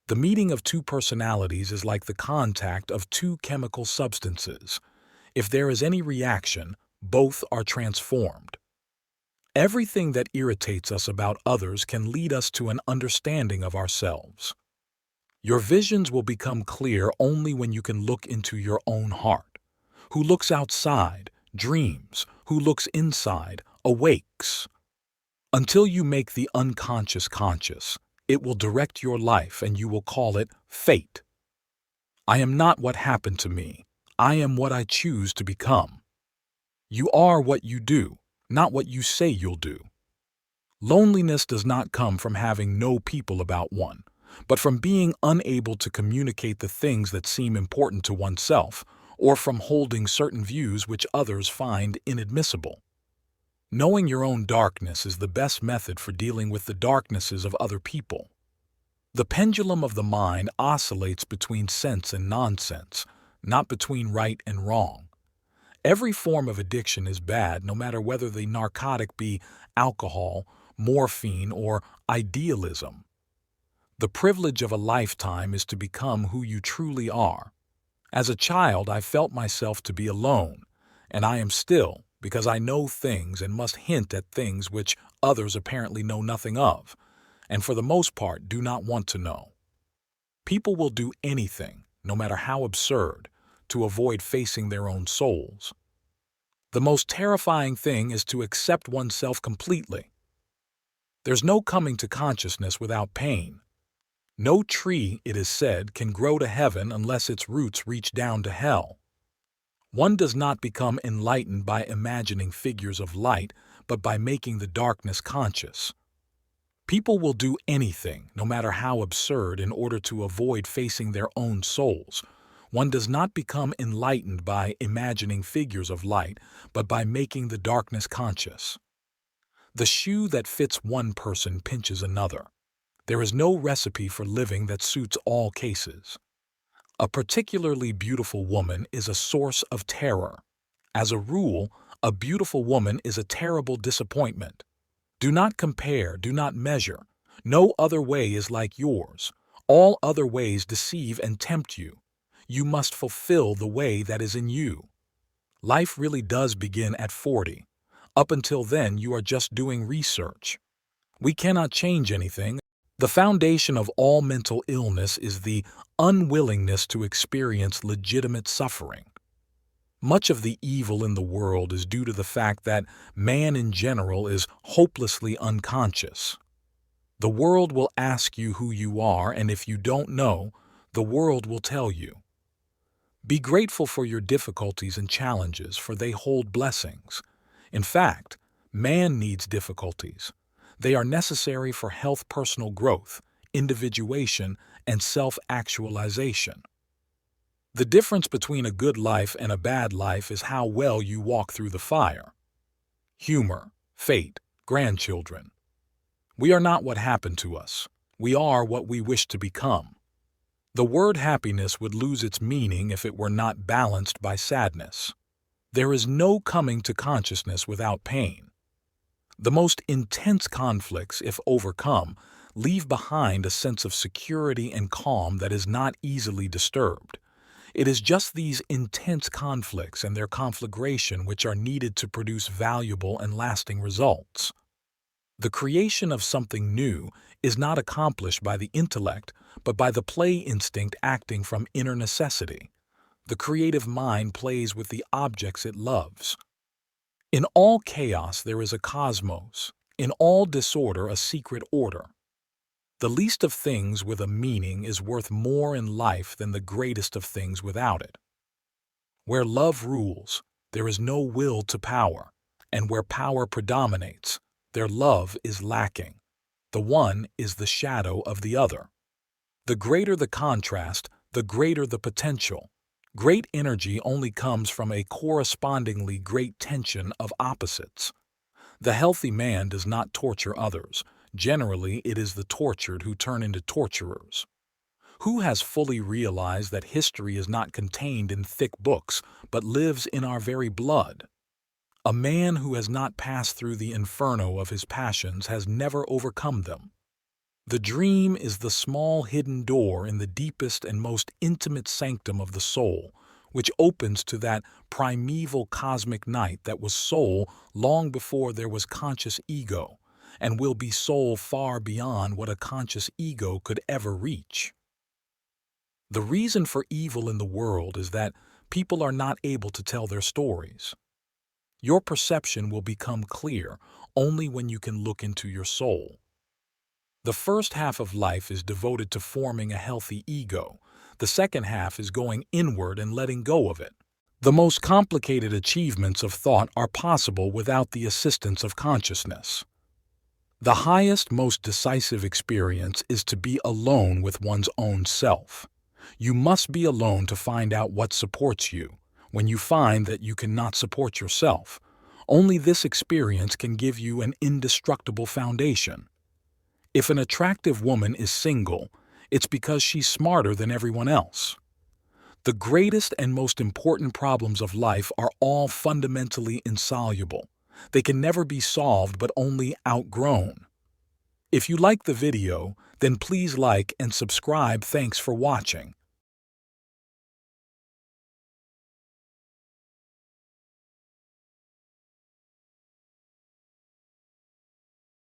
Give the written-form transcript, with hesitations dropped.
The meeting of two personalities is like the contact of two chemical substances. If there is any reaction, both are transformed. Everything that irritates us about others can lead us to an understanding of ourselves. Your visions will become clear only when you can look into your own heart. Who looks outside, dreams. Who looks inside, awakes. Until you make the unconscious conscious, it will direct your life and you will call it fate. I am not what happened to me. I am what I choose to become. You are what you do, not what you say you'll do. Loneliness does not come from having no people about one, but from being unable to communicate the things that seem important to oneself, or from holding certain views which others find inadmissible. Knowing your own darkness is the best method for dealing with the darknesses of other people. The pendulum of the mind oscillates between sense and nonsense, not between right and wrong. Every form of addiction is bad, no matter whether the narcotic be alcohol, morphine, or idealism. The privilege of a lifetime is to become who you truly are. As a child, I felt myself to be alone, and I am still, because I know things and must hint at things which others apparently know nothing of, and for the most part do not want to know. People will do anything, no matter how absurd, to avoid facing their own souls. The most terrifying thing is to accept oneself completely. There's no coming to consciousness without pain. No tree, it is said, can grow to heaven unless its roots reach down to hell. One does not become enlightened by imagining figures of light, but by making the darkness conscious. People will do anything, no matter how absurd, in order to avoid facing their own souls. One does not become enlightened by imagining figures of light, but by making the darkness conscious. The shoe that fits one person pinches another. There is no recipe for living that suits all cases. A particularly beautiful woman is a source of terror. As a rule, a beautiful woman is a terrible disappointment. Do not compare, do not measure. No other way is like yours. All other ways deceive and tempt you. You must fulfill the way that is in you. Life really does begin at 40. Up until then, you are just doing research. We cannot change anything. The foundation of all mental illness is the unwillingness to experience legitimate suffering. Much of the evil in the world is due to the fact that man in general is hopelessly unconscious. The world will ask you who you are, and if you don't know, the world will tell you. Be grateful for your difficulties and challenges, for they hold blessings. In fact, man needs difficulties. They are necessary for health, personal growth, individuation, and self-actualization. The difference between a good life and a bad life is how well you walk through the fire. Humor, fate, grandchildren. We are not what happened to us. We are what we wish to become. The word happiness would lose its meaning if it were not balanced by sadness. There is no coming to consciousness without pain. The most intense conflicts, if overcome, leave behind a sense of security and calm that is not easily disturbed. It is just these intense conflicts and their conflagration which are needed to produce valuable and lasting results. The creation of something new is not accomplished by the intellect, but by the play instinct acting from inner necessity. The creative mind plays with the objects it loves. In all chaos there is a cosmos, in all disorder a secret order. The least of things with a meaning is worth more in life than the greatest of things without it. Where love rules, there is no will to power, and where power predominates, their love is lacking. The one is the shadow of the other. The greater the contrast, the greater the potential. Great energy only comes from a correspondingly great tension of opposites. The healthy man does not torture others. Generally, it is the tortured who turn into torturers. Who has fully realized that history is not contained in thick books, but lives in our very blood? A man who has not passed through the inferno of his passions has never overcome them. The dream is the small hidden door in the deepest and most intimate sanctum of the soul, which opens to that primeval cosmic night that was soul long before there was conscious ego, and will be soul far beyond what a conscious ego could ever reach. The reason for evil in the world is that people are not able to tell their stories. Your perception will become clear only when you can look into your soul. The first half of life is devoted to forming a healthy ego. The second half is going inward and letting go of it. The most complicated achievements of thought are possible without the assistance of consciousness. The highest, most decisive experience is to be alone with one's own self. You must be alone to find out what supports you. When you find that you cannot support yourself, only this experience can give you an indestructible foundation. If an attractive woman is single, it's because she's smarter than everyone else. The greatest and most important problems of life are all fundamentally insoluble. They can never be solved but only outgrown. If you like the video, then please like and subscribe. Thanks for watching.